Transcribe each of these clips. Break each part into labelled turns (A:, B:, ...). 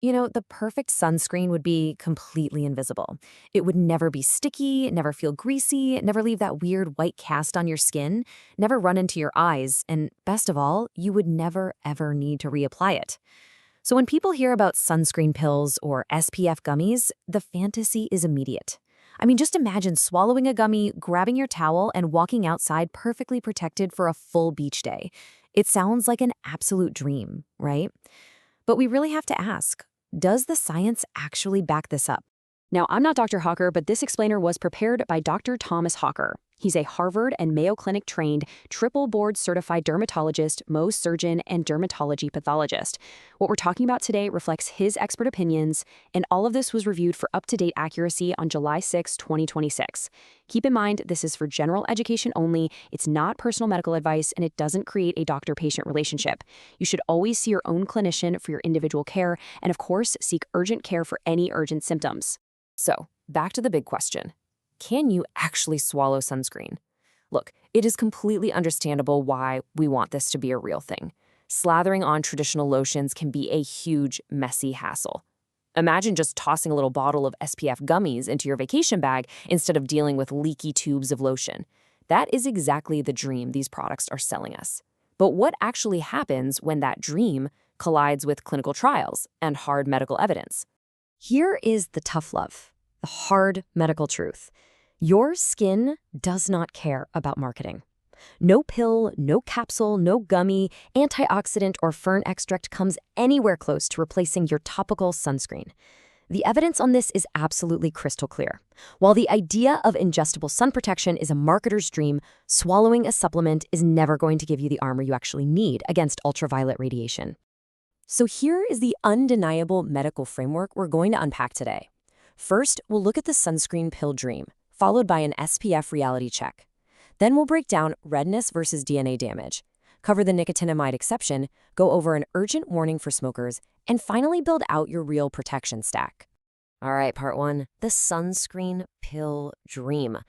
A: The perfect sunscreen would be completely invisible. It would never be sticky, never feel greasy, never leave that weird white cast on your skin, never run into your eyes, and best of all, you would never ever need to reapply it. So when people hear about sunscreen pills or SPF gummies, the fantasy is immediate. I mean, just imagine swallowing a gummy, grabbing your towel, and walking outside perfectly protected for a full beach day. It sounds like an absolute dream, right? But we really have to ask, does the science actually back this up?
B: Now, I'm not Dr. Hocker, but this explainer was prepared by Dr. Thomas Hocker. He's a Harvard and Mayo Clinic-trained, triple board-certified dermatologist, Mohs surgeon, and dermatology pathologist. What we're talking about today reflects his expert opinions, and all of this was reviewed for up-to-date accuracy on July 6, 2026. Keep in mind, this is for general education only, it's not personal medical advice, and it doesn't create a doctor-patient relationship. You should always see your own clinician for your individual care, and of course, seek urgent care for any urgent symptoms.
A: So, back to the big question. Can you actually swallow sunscreen? Look, it is completely understandable why we want this to be a real thing. Slathering on traditional lotions can be a huge, messy hassle. Imagine just tossing a little bottle of SPF gummies into your vacation bag instead of dealing with leaky tubes of lotion. That is exactly the dream these products are selling us. But what actually happens when that dream collides with clinical trials and hard medical evidence? Here is the tough love, the hard medical truth. Your skin does not care about marketing. No pill, no capsule, no gummy, antioxidant, or fern extract comes anywhere close to replacing your topical sunscreen. The evidence on this is absolutely crystal clear. While the idea of ingestible sun protection is a marketer's dream, swallowing a supplement is never going to give you the armor you actually need against ultraviolet radiation. So here is the undeniable medical framework we're going to unpack today. First, we'll look at the sunscreen pill dream, followed by an SPF reality check. Then we'll break down redness versus DNA damage, cover the nicotinamide exception, go over an urgent warning for smokers, and finally build out your real protection stack. All right, part one, the sunscreen pill dream.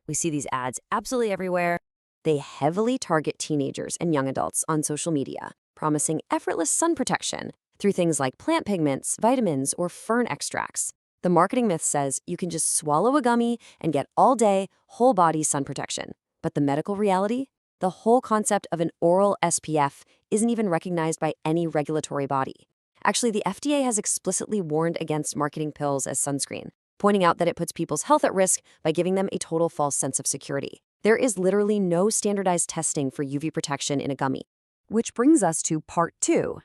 A: We see these ads absolutely everywhere. They heavily target teenagers and young adults on social media, promising effortless sun protection through things like plant pigments, vitamins, or fern extracts. The marketing myth says you can just swallow a gummy and get all-day, whole-body sun protection. But the medical reality? The whole concept of an oral SPF isn't even recognized by any regulatory body. Actually, the FDA has explicitly warned against marketing pills as sunscreen, pointing out that it puts people's health at risk by giving them a total false sense of security. There is literally no standardized testing for UV protection in a gummy. Which brings us to part two,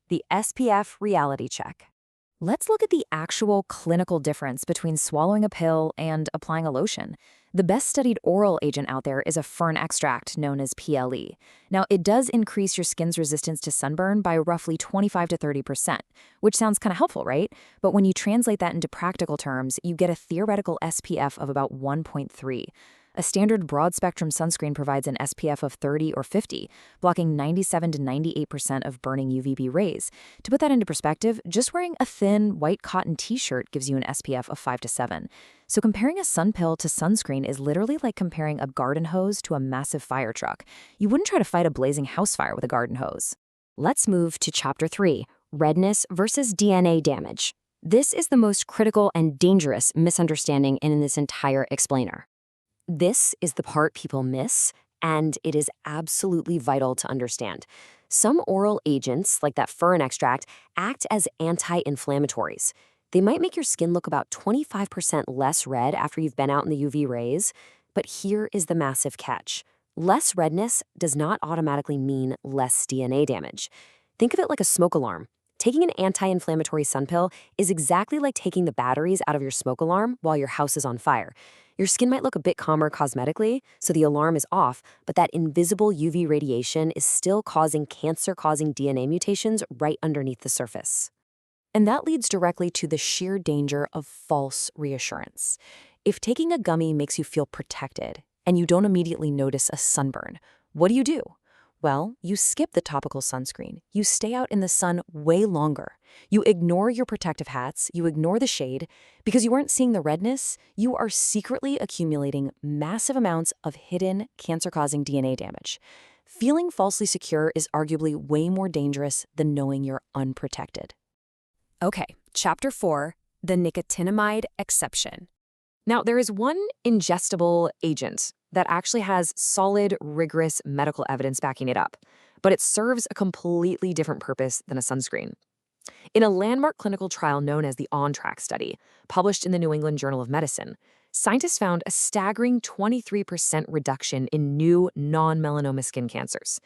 A: the SPF reality check. Let's look at the actual clinical difference between swallowing a pill and applying a lotion. The best studied oral agent out there is a fern extract known as PLE. Now, it does increase your skin's resistance to sunburn by roughly 25 to 30%, which sounds kind of helpful, right? But when you translate that into practical terms, you get a theoretical SPF of about 1.3. A standard broad-spectrum sunscreen provides an SPF of 30 or 50, blocking 97 to 98% of burning UVB rays. To put that into perspective, just wearing a thin, white cotton t-shirt gives you an SPF of 5 to 7. So comparing a sun pill to sunscreen is literally like comparing a garden hose to a massive fire truck. You wouldn't try to fight a blazing house fire with a garden hose. Let's move to Chapter 3, redness versus DNA damage. This is the most critical and dangerous misunderstanding in this entire explainer. This is the part people miss, and it is absolutely vital to understand. Some oral agents, like that fern extract, act as anti-inflammatories. They might make your skin look about 25% less red after you've been out in the UV rays, but here is the massive catch. Less redness does not automatically mean less DNA damage. Think of it like a smoke alarm. Taking an anti-inflammatory sun pill is exactly like taking the batteries out of your smoke alarm while your house is on fire. Your skin might look a bit calmer cosmetically, so the alarm is off, but that invisible UV radiation is still causing cancer-causing DNA mutations right underneath the surface. And that leads directly to the sheer danger of false reassurance. If taking a gummy makes you feel protected and you don't immediately notice a sunburn, what do? Well, you skip the topical sunscreen. You stay out in the sun way longer. You ignore your protective hats. You ignore the shade. Because you aren't seeing the redness, you are secretly accumulating massive amounts of hidden cancer-causing DNA damage. Feeling falsely secure is arguably way more dangerous than knowing you're unprotected. Okay, Chapter 4, the nicotinamide exception. Now, there is one ingestible agent that actually has solid, rigorous medical evidence backing it up, but it serves a completely different purpose than a sunscreen. In a landmark clinical trial known as the On-Track study, published in the New England Journal of Medicine, scientists found a staggering 23% reduction in new non-melanoma skin cancers.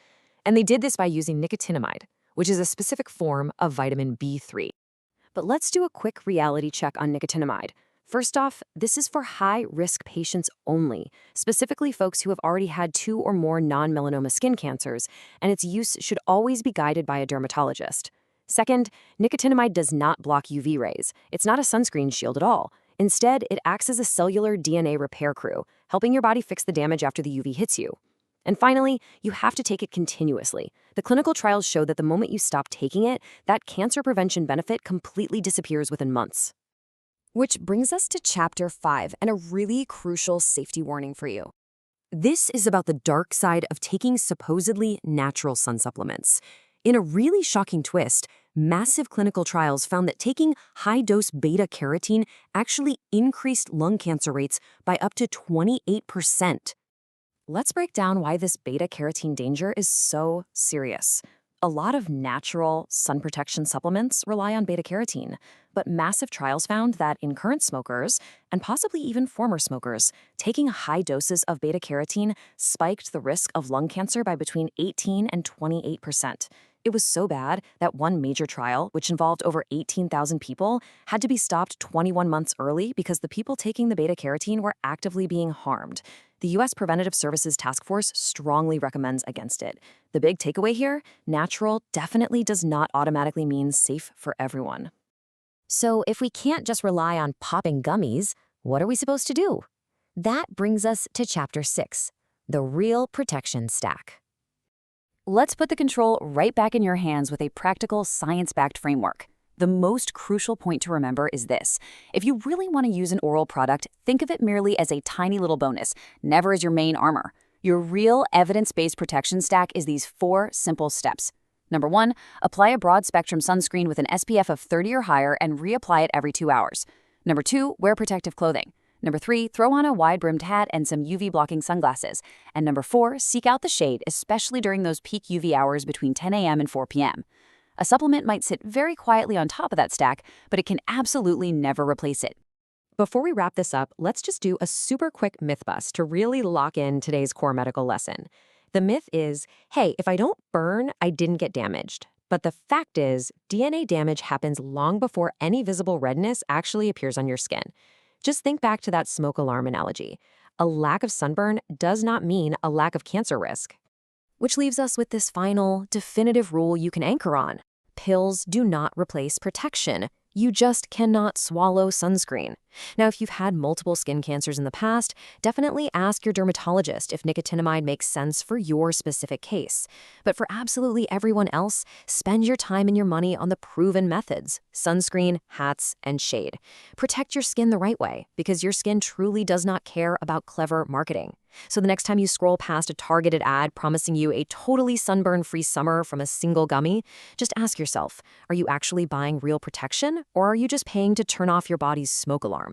A: And they did this by using nicotinamide, which is a specific form of vitamin B3. But let's do a quick reality check on nicotinamide. First off, this is for high-risk patients only, specifically folks who have already had 2 or more non-melanoma skin cancers, and its use should always be guided by a dermatologist. Second, nicotinamide does not block UV rays. It's not a sunscreen shield at all. Instead, it acts as a cellular DNA repair crew, helping your body fix the damage after the UV hits you. And finally, you have to take it continuously. The clinical trials show that the moment you stop taking it, that cancer prevention benefit completely disappears within months. Which brings us to Chapter 5 and a really crucial safety warning for you. This is about the dark side of taking supposedly natural sun supplements. In a really shocking twist, massive clinical trials found that taking high-dose beta-carotene actually increased lung cancer rates by up to 28%. Let's break down why this beta-carotene danger is so serious. A lot of natural sun protection supplements rely on beta-carotene, but massive trials found that in current smokers, and possibly even former smokers, taking high doses of beta-carotene spiked the risk of lung cancer by between 18 and 28%. It was so bad that one major trial, which involved over 18,000 people, had to be stopped 21 months early because the people taking the beta-carotene were actively being harmed. The U.S. Preventative Services Task Force strongly recommends against it. The big takeaway here, natural definitely does not automatically mean safe for everyone. So if we can't just rely on popping gummies, what are we supposed to do? That brings us to Chapter 6, the real protection stack.
B: Let's put the control right back in your hands with a practical, science-backed framework. The most crucial point to remember is this. If you really want to use an oral product, think of it merely as a tiny little bonus, never as your main armor. Your real evidence-based protection stack is these 4 simple steps. Number 1, apply a broad-spectrum sunscreen with an SPF of 30 or higher and reapply it every 2 hours. Number 2, wear protective clothing. Number 3, throw on a wide-brimmed hat and some UV-blocking sunglasses. And number 4, seek out the shade, especially during those peak UV hours between 10 a.m. and 4 p.m. A supplement might sit very quietly on top of that stack, but it can absolutely never replace it.
A: Before we wrap this up, let's just do a super quick myth bust to really lock in today's core medical lesson. The myth is, hey, if I don't burn, I didn't get damaged. But the fact is, DNA damage happens long before any visible redness actually appears on your skin. Just think back to that smoke alarm analogy. A lack of sunburn does not mean a lack of cancer risk. Which leaves us with this final, definitive rule you can anchor on. Pills do not replace protection. You just cannot swallow sunscreen. Now, if you've had multiple skin cancers in the past, definitely ask your dermatologist if nicotinamide makes sense for your specific case. But for absolutely everyone else, spend your time and your money on the proven methods: sunscreen, hats, and shade. Protect your skin the right way, because your skin truly does not care about clever marketing. So the next time you scroll past a targeted ad promising you a totally sunburn-free summer from a single gummy, just ask yourself, are you actually buying real protection, or are you just paying to turn off your body's smoke alarm?